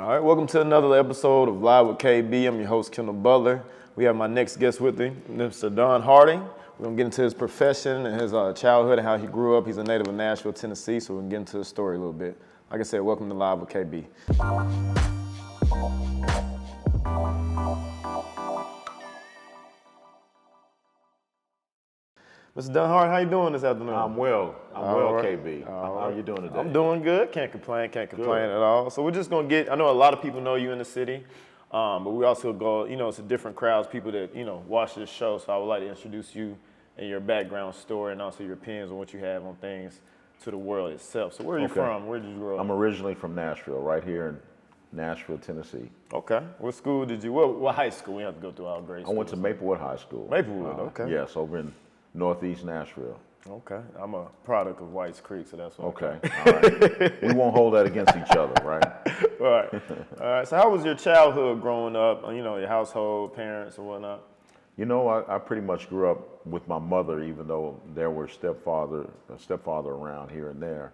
All right, welcome to another episode of Live with KB. I'm your host, Kendall Butler. We have my next guest with me, Mr. Don Hardin. We're going to get into his profession and his childhood and how he grew up. He's a native of Nashville, Tennessee, so we can get into his story a little bit. Like I said, welcome to Live with KB. Mr. Don Hardin, how you doing this afternoon? I'm well, right. KB. How are you doing today? I'm doing good. Can't complain at all. So we're just going to get, I know a lot of people know you in the city, but we also go, it's a different crowds, people that, watch this show. So I would like to introduce you and your background story and also your opinions on what you have on things to the world itself. So where are you from? Where did you grow up? I'm originally from Nashville, right here in Nashville, Tennessee. Okay. What school did you, what high school? We have to go through our grade school. I went to Maplewood High School. Maplewood, okay. Yes, over in Northeast Nashville. Okay. I'm a product of Whites Creek, so that's what Okay. All right. We won't hold that against each other, right? All right. All right. So how was your childhood growing up, your household, parents, and whatnot? I pretty much grew up with my mother, even though there were a stepfather around here and there.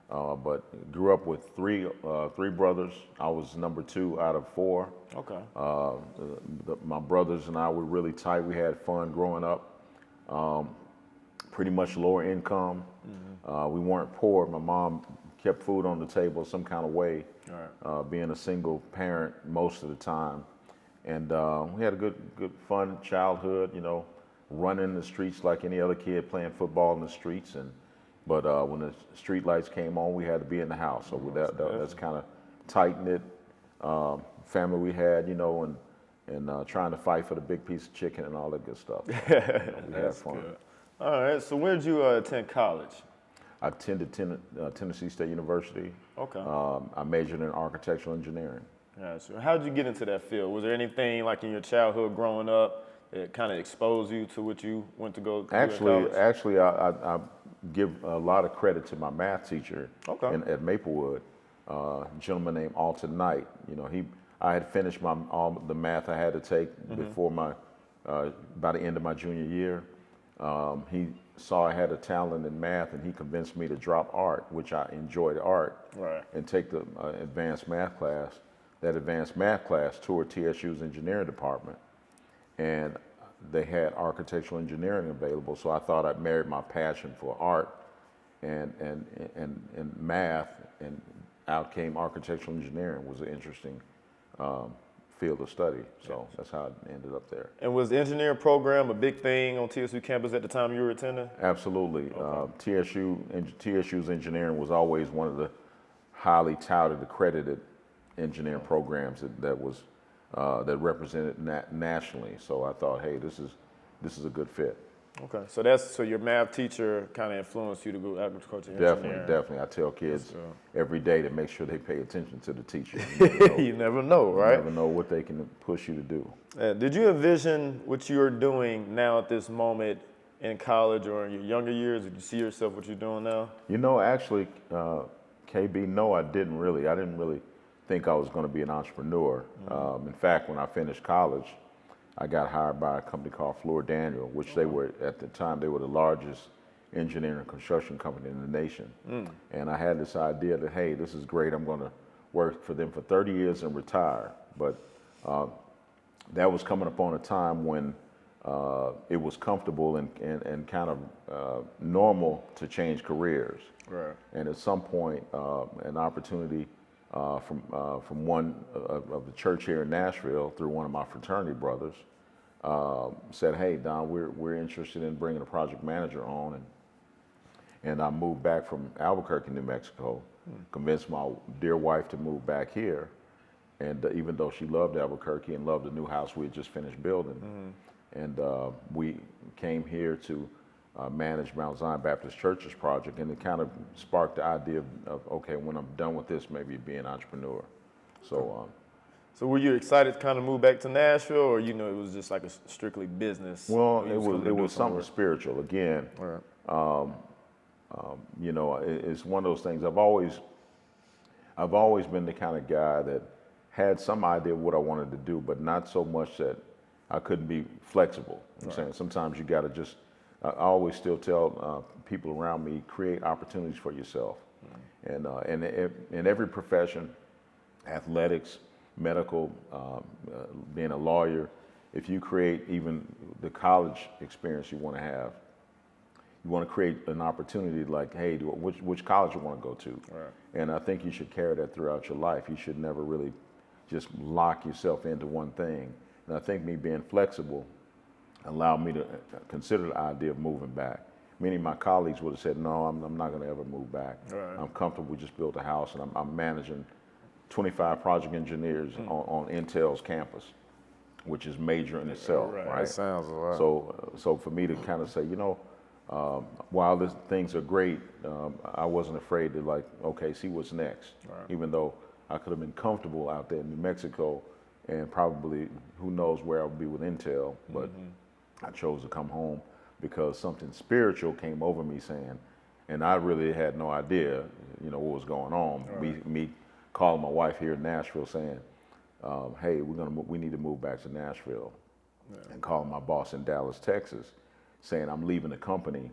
But grew up with three brothers. I was number 2 out of 4. Okay. My brothers and I were really tight. We had fun growing up. Pretty much lower income. Mm-hmm. We weren't poor. My mom kept food on the table some kind of way, being a single parent most of the time. And we had a good fun childhood, running the streets like any other kid, playing football in the streets. But when the street lights came on, we had to be in the house. So that's kind of tight-knit family we had, and trying to fight for the big piece of chicken and all that good stuff. So, we had fun. Good. All right, so where did you attend college? I attended Tennessee State University. Okay. I majored in architectural engineering. Yeah, so how did you get into that field? Was there anything like in your childhood growing up that kind of exposed you to what you went to go college? Actually, I give a lot of credit to my math teacher at Maplewood, a gentleman named Alton Knight. I had finished all the math I had to take before by the end of my junior year. He saw I had a talent in math, and he convinced me to drop art, which I enjoyed art, and take the advanced math class. That advanced math class toured TSU's engineering department, and they had architectural engineering available. So I thought I'd married my passion for art and math, and out came architectural engineering. Was an interesting field of study. So that's how I ended up there. And was the engineering program a big thing on TSU campus at the time you were attending? Absolutely. TSU's engineering was always one of the highly touted, accredited engineering programs that represented nationally. So I thought, hey, this is a good fit. Okay, so your math teacher kind of influenced you to go agriculture engineering. Definitely. I tell kids every day to make sure they pay attention to the teacher. You never know, right? You never know what they can push you to do. Did you envision what you're doing now at this moment in college or in your younger years? Did you see yourself what you're doing now? Actually, KB, no, I didn't really think I was going to be an entrepreneur. Mm-hmm. In fact, when I finished college, I got hired by a company called Fluor Daniel, which they were, at the time, they were the largest engineering and construction company in the nation. And I had this idea that, hey, this is great. I'm going to work for them for 30 years and retire. But that was coming upon a time when it was comfortable and kind of normal to change careers. Right. And at some point, an opportunity from one of the church here in Nashville through one of my fraternity brothers said, hey, Don, we're interested in bringing a project manager on. And I moved back from Albuquerque, New Mexico, convinced my dear wife to move back here. And even though she loved Albuquerque and loved the new house we had just finished building, and we came here to manage Mount Zion Baptist Church's project, and it kind of sparked the idea of okay, when I'm done with this, maybe be an entrepreneur. So were you excited to kind of move back to Nashville, or it was just like a strictly business? Well, it was something spiritual again. Right. It's one of those things. I've always been the kind of guy that had some idea of what I wanted to do, but not so much that I couldn't be flexible. I'm saying sometimes you got to just. I always still tell people around me, create opportunities for yourself. And in every profession, athletics, medical, being a lawyer. If you create even the college experience you want to have, you want to create an opportunity like, hey, which college you want to go to. Right. And I think you should carry that throughout your life. You should never really just lock yourself into one thing. And I think me being flexible allowed me to consider the idea of moving back. Many of my colleagues would have said, no, I'm not going to ever move back. Right. I'm comfortable. We just built a house, and I'm managing 25 project engineers on Intel's campus, which is major in itself, right? That sounds a lot. So for me to kind of say, while things are great, I wasn't afraid to okay, see what's next. Right. Even though I could have been comfortable out there in New Mexico, and probably who knows where I would be with Intel, but I chose to come home because something spiritual came over me saying, and I really had no idea, what was going on. Right. Me calling my wife here in Nashville saying, hey, we need to move back to Nashville, and calling my boss in Dallas, Texas, saying I'm leaving the company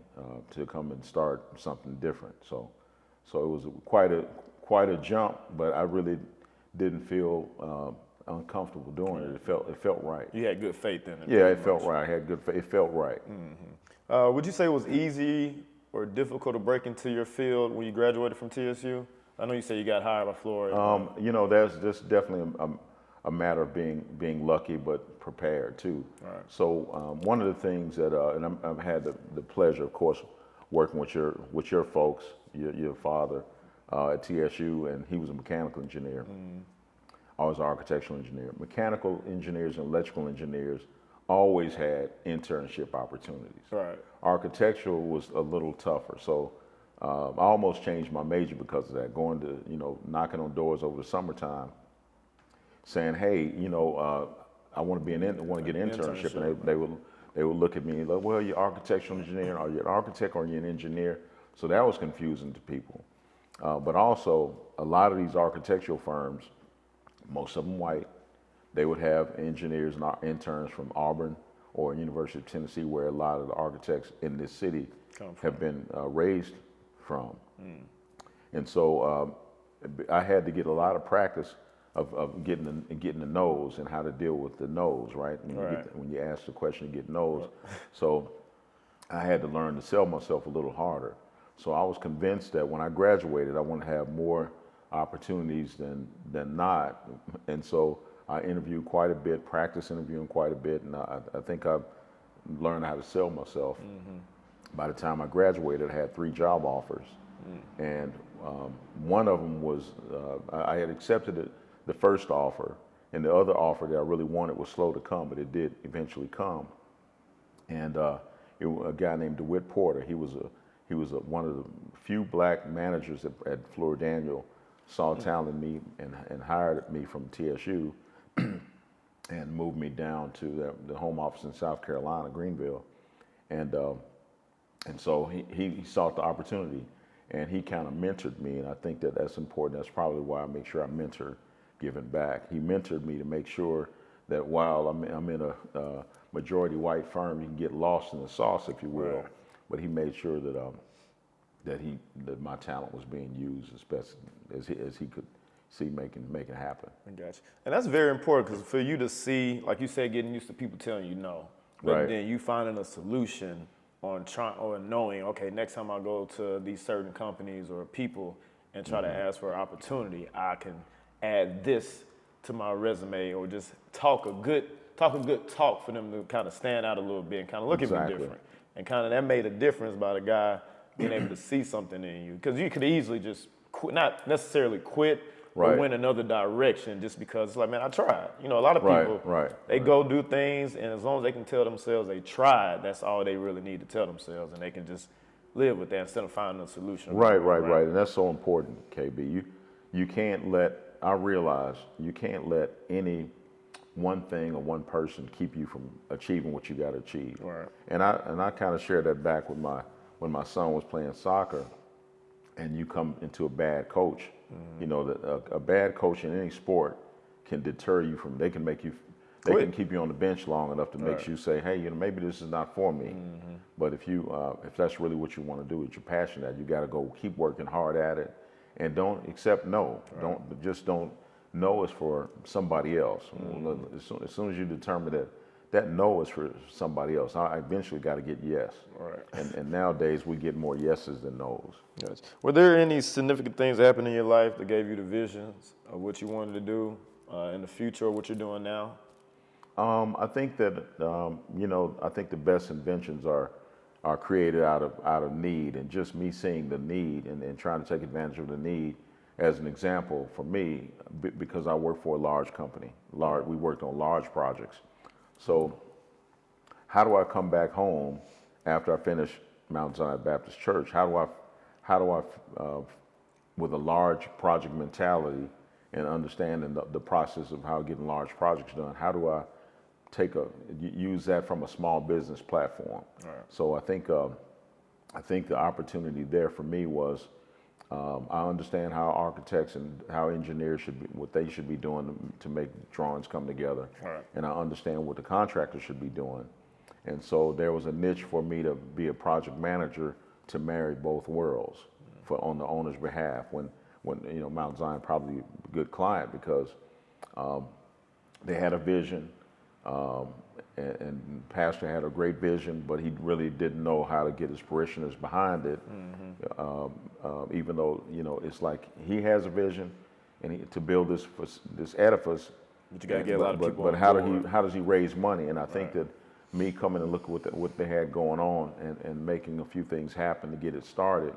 to come and start something different. So it was quite a jump, but I really didn't feel uncomfortable doing it. It felt right. You had good faith in it. Yeah, it felt right. I had good faith. It felt right. Would you say it was easy or difficult to break into your field when you graduated from TSU? I know you say you got hired by Florida. There's just definitely a matter of being lucky, but prepared too. Right. So one of the things that, and I've had the pleasure, of course, working with your folks, your father at TSU, and he was a mechanical engineer. I was an architectural engineer. Mechanical engineers and electrical engineers always had internship opportunities. Right. Architectural was a little tougher. So I almost changed my major because of that, going to, knocking on doors over the summertime, saying, hey, I want to get an internship. And they would look at me like, well, you're an architectural engineer. Are you an architect or are you an engineer? So that was confusing to people. But also, a lot of these architectural firms, most of them white, they would have engineers and interns from Auburn or University of Tennessee, where a lot of the architects in this city have been raised from. And so I had to get a lot of practice of getting the no's and how to deal with the no's, right? When you ask the question, you get no's. So I had to learn to sell myself a little harder. So I was convinced that when I graduated, I want to have more opportunities than not. And so I interviewed quite a bit, practiced interviewing quite a bit, and I think I've learned how to sell myself. By the time I graduated, I had 3 job offers. And one of them was, I had accepted the first offer, and the other offer that I really wanted was slow to come, but it did eventually come. And a guy named DeWitt Porter, he was one of the few black managers at Fleur Daniel, saw talent in me and hired me from TSU and moved me down to the home office in South Carolina, Greenville. And so he sought the opportunity, and he kind of mentored me, and I think that's important. That's probably why I make sure I mentor giving back. He mentored me to make sure that while I'm in a majority white firm, you can get lost in the sauce, if you will. Right. But he made sure that my talent was being used as best as he could see making it happen. I got you. And that's very important, because for you to see, like you said, getting used to people telling you no, but right. Then you finding a solution on knowing, okay, next time I go to these certain companies or people and try to ask for an opportunity, I can add this to my resume, or just talk a good talk for them to kind of stand out a little bit and kind of look at me different. And kind of that made a difference by the guy being able to see something in you. Because you could easily just quit, not necessarily quit, right. Or went another direction just because it's like, man, I tried. A lot of people, they go do things, and as long as they can tell themselves they tried, that's all they really need to tell themselves, and they can just live with that instead of finding a solution. Right. And that's so important, KB. I realize you can't let any one thing or one person keep you from achieving what you got to achieve. Right. And I kind of shared that back with when my son was playing soccer, and you come into a bad coach. A bad coach in any sport can deter you from. They can keep you on the bench long enough to make you say, hey, maybe this is not for me. But if that's really what you want to do, if you're passionate at, you got to go keep working hard at it, and don't accept no. Right. no is for somebody else. As soon as you determine that no is for somebody else, I eventually got to get yes. Right. And nowadays we get more yeses than nos. Yes. Were there any significant things that happened in your life that gave you the visions of what you wanted to do in the future or what you're doing now? I think that I think the best inventions are created out of need, and just me seeing the need and trying to take advantage of the need. As an example, for me, because I work for a large company, we worked on large projects. So how do I come back home after I finish Mount Zion Baptist Church? How do I with a large project mentality and understanding the process of how getting large projects done, how do I use that from a small business platform? Right. So I think the opportunity there for me was I understand how architects and how engineers what they should be doing to make drawings come together. Right. And I understand what the contractor should be doing. And so there was a niche for me to be a project manager to marry both worlds on the owner's behalf. When Mount Zion probably a good client because they had a vision. And Pastor had a great vision, but he really didn't know how to get his parishioners behind it. Even though it's like he has a vision, and to build this edifice. But you got to get a lot of people. But how does he raise money? And I think that me coming and looking what they had going on and making a few things happen to get it started,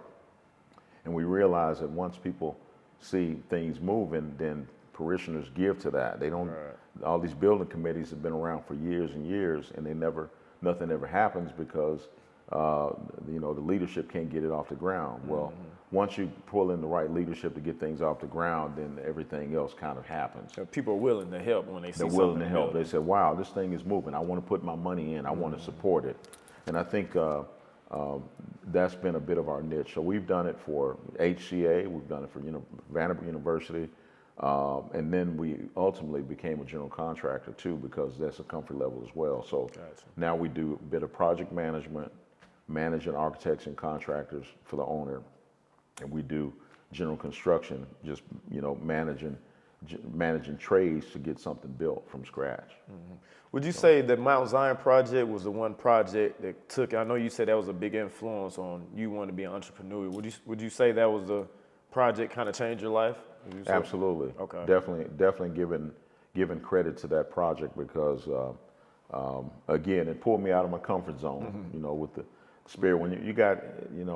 and we realized that once people see things moving, then parishioners give to that. They don't. Right. All these building committees have been around for years and years, and nothing ever happens because the leadership can't get it off the ground. Well, once you pull in the right leadership to get things off the ground, then everything else kind of happens. So people are willing to help when they see They're something. willing to help. They say, "Wow, this thing is moving. I want to put my money in. I want to support it," and I think that's been a bit of our niche. So we've done it for HCA. We've done it for Vanderbilt University. And then we ultimately became a general contractor too, because that's a comfort level as well. So Gotcha. Now we do a bit of project management, managing architects and contractors for the owner, and we do general construction, just managing trades to get something built from scratch. Would you say that Mount Zion project was the one project that took? I know you said that was a big influence on you wanting to be an entrepreneur. Would you say that was the project kind of changed your life? Absolutely. Okay. Definitely giving credit to that project because again, it pulled me out of my comfort zone. With the spirit when you got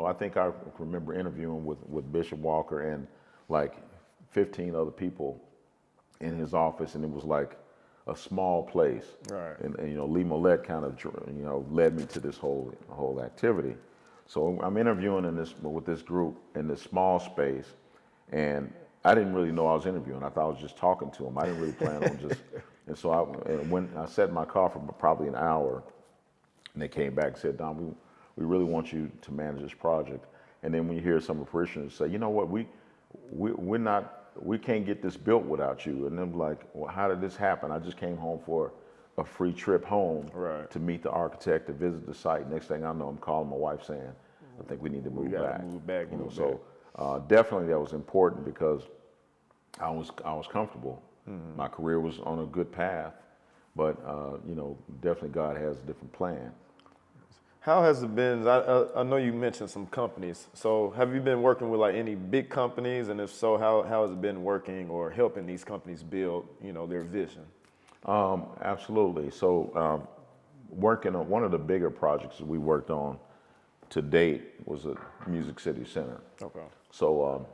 I think I remember interviewing with Bishop Walker and like 15 other people in his office, and it was like a small place. Right. And Lee Millette kind of led me to this whole activity. So I'm interviewing with this group in this small space, and I didn't really know I was interviewing. I thought I was just talking to them. I didn't really plan on just. And so when I sat in my car for probably an hour, and they came back and said, "Don, we really want you to manage this project." And then when you hear some of the parishioners say, "You know what, we can't get this built without you," and I'm like, "Well, how did this happen? I just came home for a free trip home to meet the architect, to visit the site. Next thing I know, I'm calling my wife saying, I think we need to move back. So definitely that was important because I was comfortable. My career was on a good path, but definitely God has a different plan. How has it been? I know you mentioned some companies. So have you been working with like any big companies? And if so, how has it been working or helping these companies build, their vision? Absolutely. So working on one of the bigger projects that we worked on to date was a Music City Center. Okay. So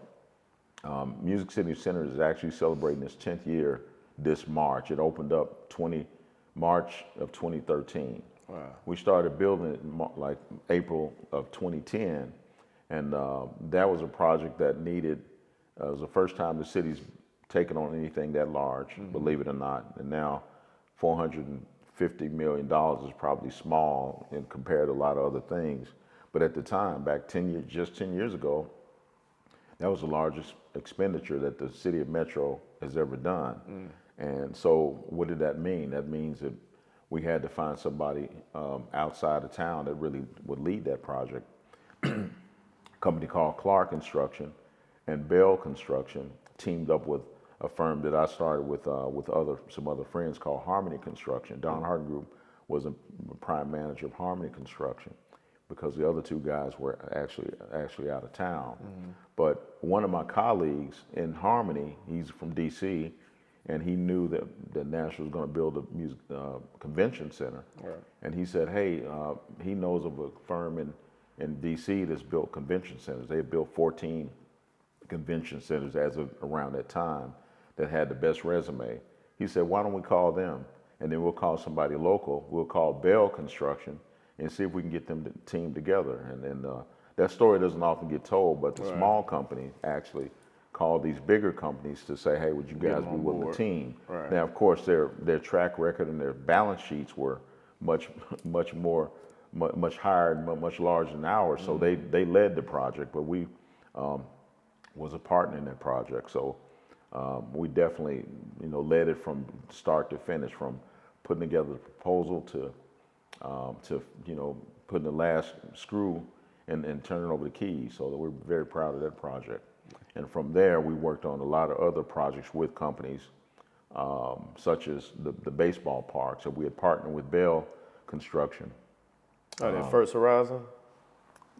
Music City Center is actually celebrating its 10th year this March. It opened up March of 2013. Wow. We started building it like April of 2010, and that was a project that needed, it was the first time the city's taken on anything that large, believe it or not. And now $450 million is probably small compared to a lot of other things. But at the time, just 10 years ago, that was the largest expenditure that the city of Metro has ever done. And so what did that mean? That means that we had to find somebody outside of town that really would lead that project. A company called Clark Construction and Bell Construction teamed up with a firm that I started with some other friends called Harmony Construction. Don Hardin Group was a prime manager of Harmony Construction because the other two guys were actually out of town. But one of my colleagues in Harmony, he's from D.C., and he knew that Nashville was going to build a music convention center. Right. And he said, hey, he knows of a firm in D.C. that's built convention centers. They had built 14 convention centers as of around that time that had the best resume. He said, why don't we call them? And then we'll call somebody local. We'll call Bell Construction and see if we can get them to team together. And then that story doesn't often get told, but the small company actually called these bigger companies to say, hey, would you guys be willing to team? Right. Now, of course, their track record and their balance sheets were much higher and much larger than ours. So they led the project, but we was a partner in that project. So we definitely, led it from start to finish, from putting together the proposal to putting the last screw and turning over the keys. So we're very proud of that project. And from there, we worked on a lot of other projects with companies, such as the baseball park. So we had partnered with Bell Construction. Oh, the First Horizon?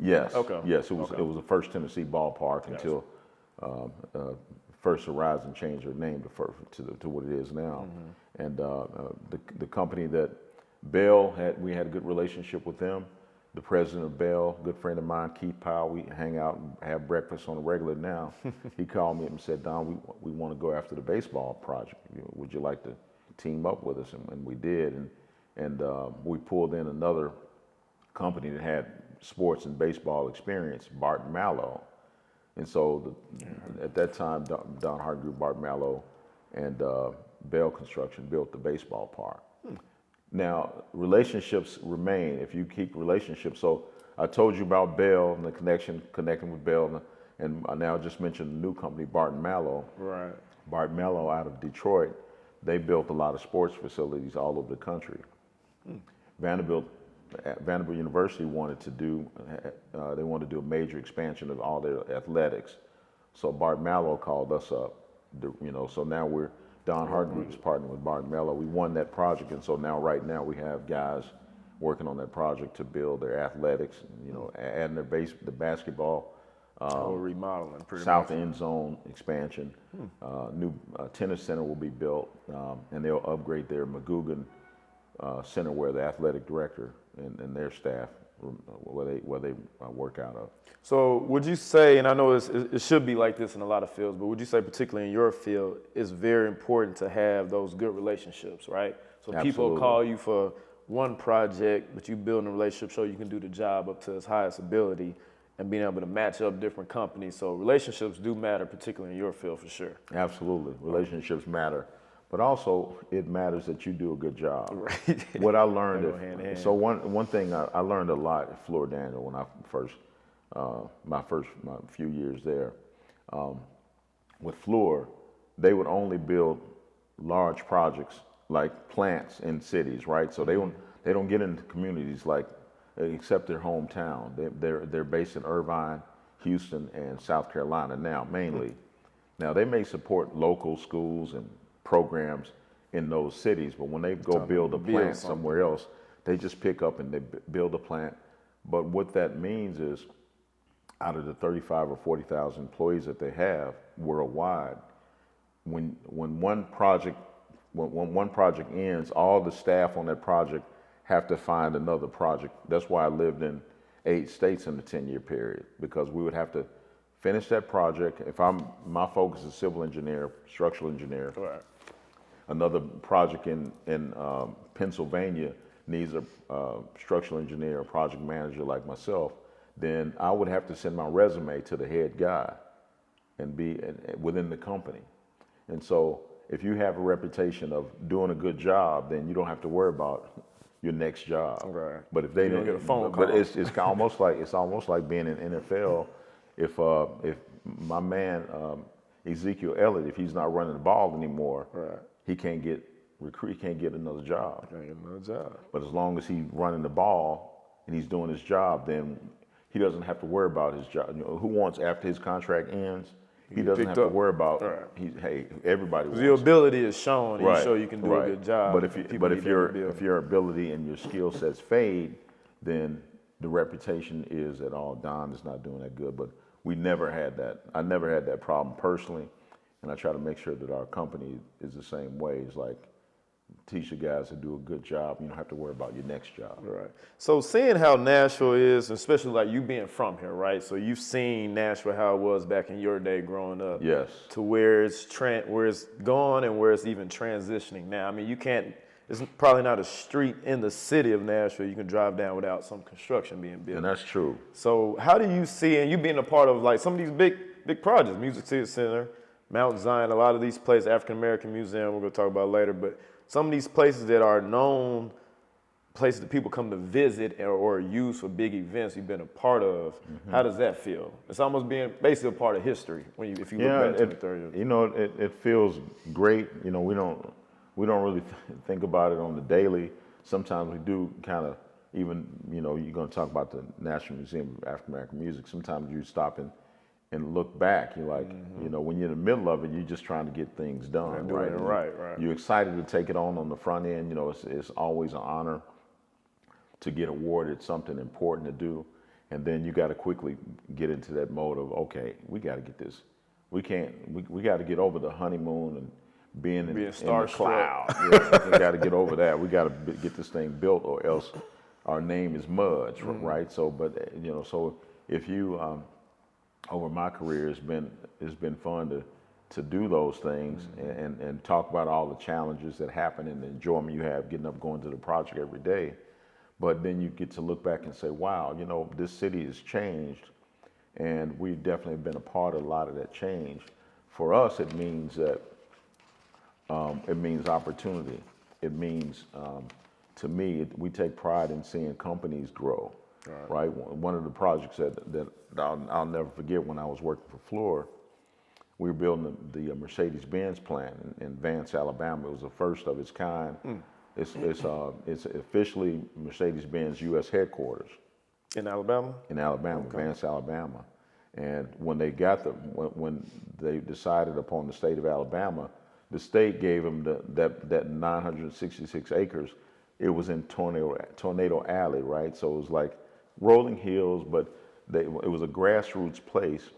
Yes. Okay. Yes, it was the First Tennessee ballpark until First Horizon changed their name to what it is now. And the company that Bell we had a good relationship with them. The president of Bell, good friend of mine, Keith Powell, we hang out and have breakfast on a regular now. He called me up and said, Don, we want to go after the baseball project. Would you like to team up with us? And we did. And we pulled in another company that had sports and baseball experience, Barton Mallow. And so at that time, Don Hardin Group, Barton Mallow, and Bell Construction built the baseball park. Now, relationships remain if you keep relationships. So I told you about Bell and the connecting with Bell, and I now just mentioned the new company, Barton Mallow. Right. Barton Mallow out of Detroit, they built a lot of sports facilities all over the country. Vanderbilt University wanted to do a major expansion of all their athletics. So Barton Mallow called us up, so now Don Hardin Group is partnering with Barton Mallow. We won that project, and so right now we have guys working on that project to build their athletics, adding the basketball, remodeling, pretty south much. End zone expansion. New tennis center will be built, and they'll upgrade their McGugan center where the athletic director and their staff where they work out of. So would you say, and I know it should be like this in a lot of fields, but would you say particularly in your field, it's very important to have those good relationships, right? So Absolutely. People call you for one project, but you build a relationship so you can do the job up to its highest ability and being able to match up different companies. So relationships do matter, particularly in your field for sure. Absolutely, relationships matter. But also, it matters that you do a good job. Right. What I learned, so one thing I learned a lot at Fluor Daniel when I my few years there. With Fluor, they would only build large projects like plants in cities, right? So they don't get into communities except their hometown. They're based in Irvine, Houston, and South Carolina now mainly. Now they may support local schools and programs in those cities, but when they go build a plant somewhere else, they just pick up and they build a plant. But what that means is, out of the 35 or 40,000 employees that they have worldwide, when one project ends, all the staff on that project have to find another project. That's why I lived in 8 states in the 10-year period, because we would have to finish that project. My focus is civil engineer, structural engineer. Right. Another project in Pennsylvania needs a structural engineer, a project manager like myself. Then I would have to send my resume to the head guy and be within the company. And so if you have a reputation of doing a good job, then you don't have to worry about your next job. Right. But if they don't get a phone call, but it's almost like being in NFL. If my man Ezekiel Elliott, if he's not running the ball anymore, right, he can't get another job. But as long as he's running the ball and he's doing his job, then he doesn't have to worry about his job. Who wants, after his contract ends, he doesn't have to worry about. Hey, everybody wants your ability is shown. Right. You show you can do a good job. But if your ability and your skill sets fade, then the reputation is that Don is not doing that good. But we never had that. I never had that problem personally, and I try to make sure that our company is the same way. It's like, teach the guys to do a good job. You don't have to worry about your next job. Right. So seeing how Nashville is, especially like you being from here, right? So you've seen Nashville how it was back in your day growing up. Yes. To where it's gone and where it's even transitioning now. I mean, it's probably not a street in the city of Nashville you can drive down without some construction being built. And that's true. So how do you see, and you being a part of like some of these big projects, Music Center, Mount Zion, a lot of these places, African American Museum, we're going to talk about later, but some of these places that are known places that people come to visit or use for big events you've been a part of, how does that feel? It's almost being basically a part of history if you look back 20, 30 years. You know, it feels great. You know, we don't really think about it on the daily. Sometimes we do kind of, even, you know, you're going to talk about the National Museum of African American Music. Sometimes you stop and look back. You're like, you know, when you're in the middle of it, you're just trying to get things done. Right. You're excited to take it on the front end. You know, it's always an honor to get awarded something important to do. And then you got to quickly get into that mode of, okay, we got to get this. We got to get over the honeymoon and being in the cloud. We got to get over that. We got to get this thing built, or else our name is mud, right? So, but you know, so if you over my career, it's been fun to do those things and talk about all the challenges that happen and the enjoyment you have getting up, going to the project every day. But then you get to look back and say, wow, you know, this city has changed, and we've definitely been a part of a lot of that change. For us, it means that it means opportunity. It means, to me, we take pride in seeing companies grow. Right. One of the projects that I'll never forget, when I was working for Fluor, we were building the Mercedes-Benz plant in Vance, Alabama. It was the first of its kind. It's officially Mercedes-Benz U.S. headquarters. In Alabama? In Alabama, okay. Vance, Alabama. And when when they decided upon the state of Alabama, the state gave them that 966 acres. It was in Tornado Alley, right? So it was like rolling hills, but it was a grassroots place.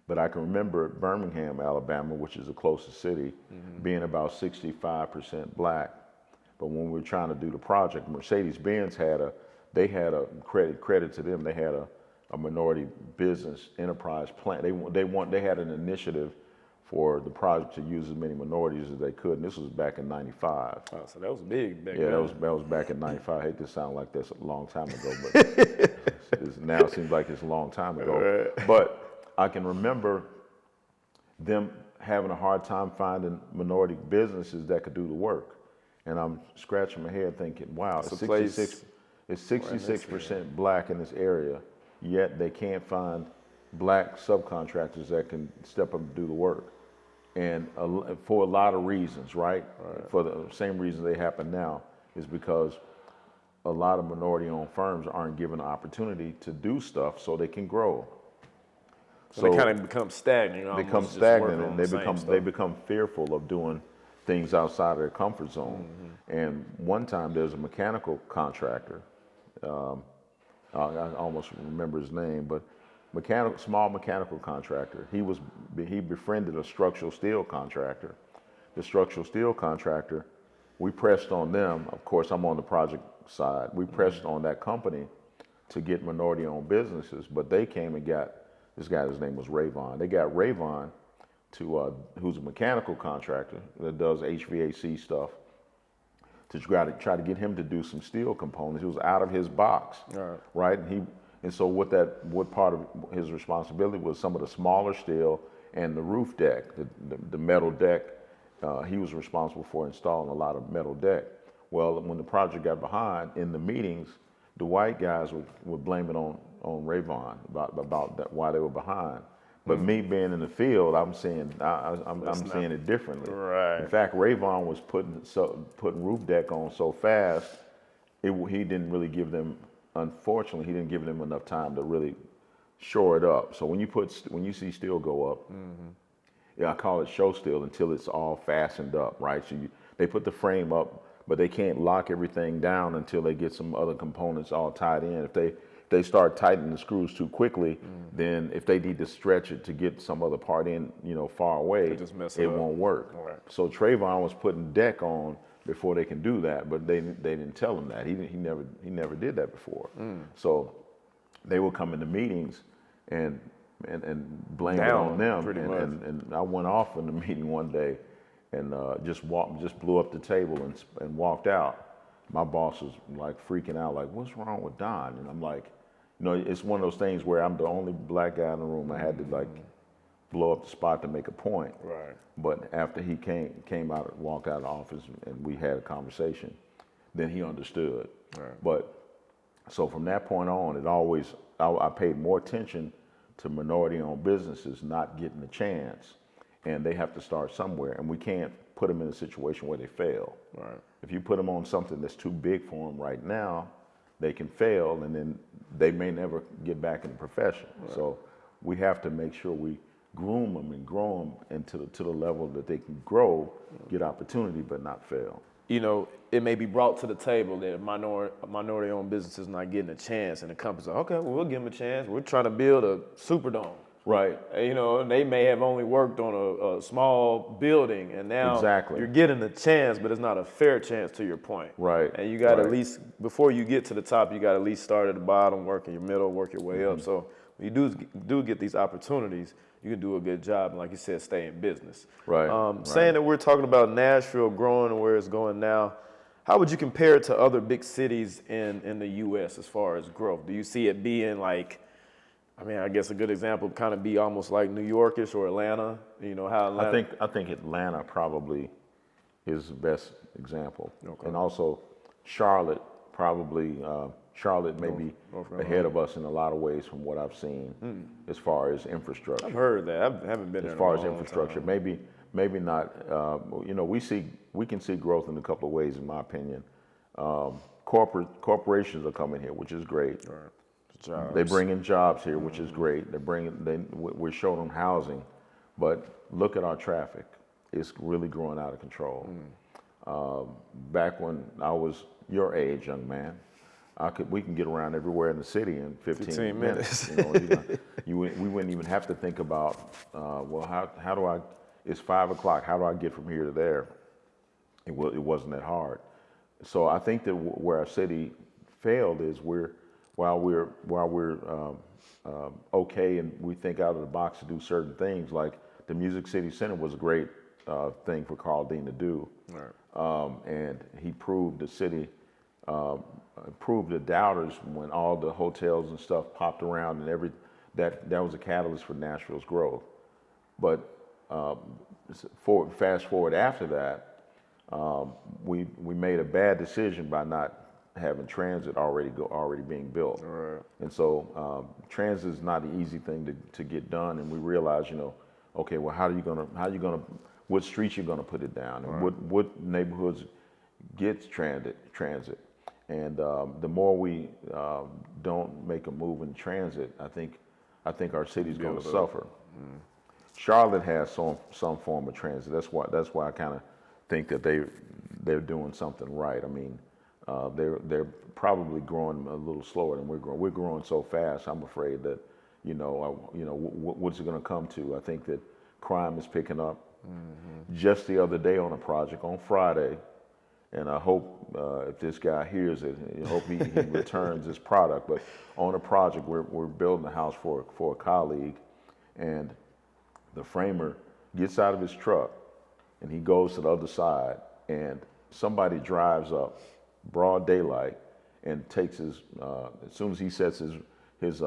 But I can remember Birmingham, Alabama, which is the closest city, being about 65% black. But when we were trying to do the project, Mercedes-Benz had a credit to them. They had a minority business enterprise plan. They had an initiative for the project to use as many minorities as they could, and this was back in '95. Oh, so that was big back then. Yeah, that was back in '95. I hate to sound like that's a long time ago, but now it seems like it's a long time ago. Right. But I can remember them having a hard time finding minority businesses that could do the work. And I'm scratching my head thinking, wow, it's 66% black in this area, yet they can't find black subcontractors that can step up and do the work. And for a lot of reasons, right? For the same reasons they happen now, is because a lot of minority-owned firms aren't given an opportunity to do stuff so they can grow. So they kind of become stagnant. And they become fearful of doing things outside of their comfort zone. And one time there's a mechanical contractor. I almost remember his name, but small mechanical contractor. He befriended a structural steel contractor. The structural steel contractor, we pressed on them. Of course, I'm on the project side. We pressed on that company to get minority-owned businesses, but they came and got this guy. His name was Rayvon. They got Rayvon who's a mechanical contractor that does HVAC stuff, to try to get him to do some steel components. It was out of his box, right? And so what part of his responsibility was some of the smaller steel and the roof deck, the metal deck. He was responsible for installing a lot of metal deck. Well, when the project got behind, in the meetings, the white guys would blame it on Rayvon about that, why they were behind. But me being in the field, I'm seeing it differently. Right. In fact, Rayvon was putting roof deck on so fast, he didn't really give them. Unfortunately, he didn't give them enough time to really shore it up. So when you see steel go up, yeah, I call it show steel until it's all fastened up, right? So they put the frame up, but they can't lock everything down until they get some other components all tied in. If they start tightening the screws too quickly, then if they need to stretch it to get some other part in, far away, it won't work. Right. So Trayvon was putting deck on before they can do that, but they didn't tell him that. He never did that before. So they would come into meetings and blame it on them. And I went off in the meeting one day and just blew up the table and walked out. My boss was like freaking out, like, what's wrong with Don? And I'm like, it's one of those things where I'm the only black guy in the room. I had to like blow up the spot to make a point. Right. But after he came out, walked out of the office, and we had a conversation, then he understood. Right. But so from that point on, I paid more attention to minority-owned businesses not getting a chance, and they have to start somewhere, and we can't put them in a situation where they fail. Right. If you put them on something that's too big for them right now, they can fail, and then they may never get back in the profession. Right. So we have to make sure we groom them and grow them into to the level that they can grow, get opportunity, but not fail. It may be brought to the table that minority-owned business is not getting a chance, and the company's like, okay, well, we'll give them a chance. We're trying to build a Superdome. Right. They may have only worked on a small building, and now you're getting a chance, but it's not a fair chance, to your point. Right. And you got to at least, before you get to the top, you got to at least start at the bottom, work in your middle, work your way up. So when you do get these opportunities, you can do a good job, and like you said, stay in business. Right. Saying that we're talking about Nashville growing and where it's going now, how would you compare it to other big cities in the U.S. as far as growth? Do you see it being like, I guess a good example would kind of be almost like New Yorkish or Atlanta? How Atlanta... I think Atlanta probably is the best example. Okay. And also Charlotte probably, Charlotte may be ahead of us in a lot of ways from what I've seen as far as infrastructure. I've heard that. I haven't been there as far as infrastructure. Maybe not. We can see growth in a couple of ways, in my opinion. Corporations are coming here, which is great. Right. Jobs. They bring in jobs here, which is great. We're showing them housing, but look at our traffic. It's really growing out of control. Back when I was your age, young man, we can get around everywhere in the city in 15 minutes. We wouldn't even have to think about, how do I? It's 5 o'clock. How do I get from here to there? It wasn't that hard. So I think that where our city failed is while we're okay and we think out of the box to do certain things, like the Music City Center was a great thing for Carl Dean to do. Right. And he proved the city, proved the doubters when all the hotels and stuff popped around, and that was a catalyst for Nashville's growth. But fast forward after that, we made a bad decision by not having transit already being built. Right. And so transit is not an easy thing to get done, and we realized, okay, well, what streets you gonna put it down, and what neighborhoods gets transit, and the more we don't make a move in transit, I think our city's gonna suffer. Charlotte has some form of transit. That's why I kind of think that they're doing something right. They're probably growing a little slower than we're growing. We're growing so fast. I'm afraid that, what's it going to come to? I think that crime is picking up. Just the other day on a project on Friday, and I hope if this guy hears it, I hope he returns his product. But on a project, we're building a house for a colleague, and the framer gets out of his truck, and he goes to the other side, and somebody drives up broad daylight and takes his, as soon as he sets his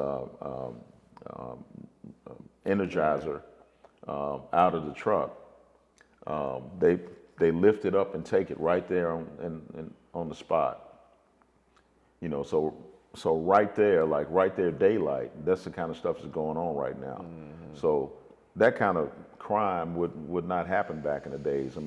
Energizer out of the truck, they lift it up and take it right there on the spot. So right there, daylight, that's the kind of stuff that's going on right now. So that kind of crime would not happen back in the days.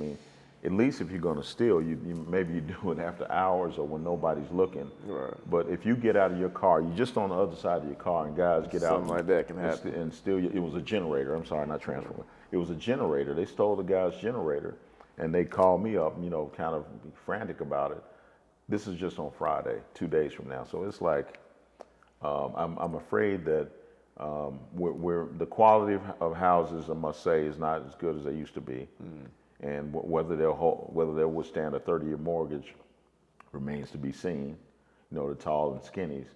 at least if you're going to steal, maybe you do it after hours or when nobody's looking. Right. But if you get out of your car, you're just on the other side of your car, and guys get out. Something like that can happen. And steal. It was a generator. I'm sorry, not transformer. It was a generator. They stole the guy's generator, and they called me up, kind of frantic about it. This is just on Friday, 2 days from now. So it's like, I'm afraid that the quality of houses, I must say, is not as good as they used to be. And whether they'll withstand a 30-year mortgage remains to be seen. The tall and skinnies,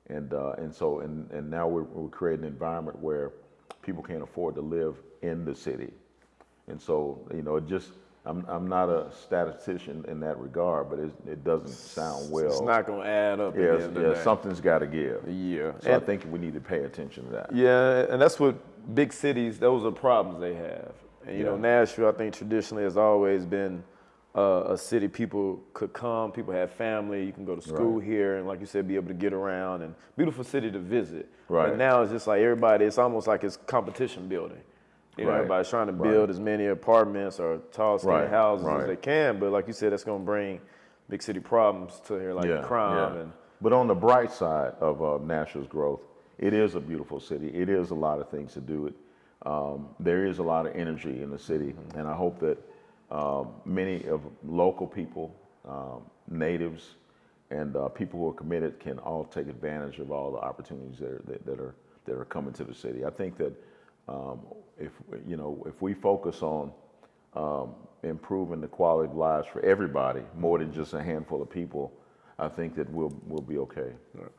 and now we're creating an environment where people can't afford to live in the city, and so I'm not a statistician in that regard, but it doesn't sound well. It's not going to add up. Something's got to give. Yeah. So I think we need to pay attention to that. Yeah, and that's what big cities, those are problems they have. And Nashville, I think traditionally has always been a city people could come, people have family, you can go to school here, and like you said, be able to get around, and beautiful city to visit. Right. But now it's just like everybody, it's almost like it's competition building. Everybody's trying to build as many apartments or tall, skinny houses as they can, but like you said, that's going to bring big city problems to here, like crime. And but on the bright side of Nashville's growth, it is a beautiful city. It is a lot of things to do it. There is a lot of energy in the city, and I hope that many of local people, natives, and people who are committed can all take advantage of all the opportunities that are coming to the city. I think that if we focus on improving the quality of lives for everybody, more than just a handful of people, I think that we'll be okay. Right.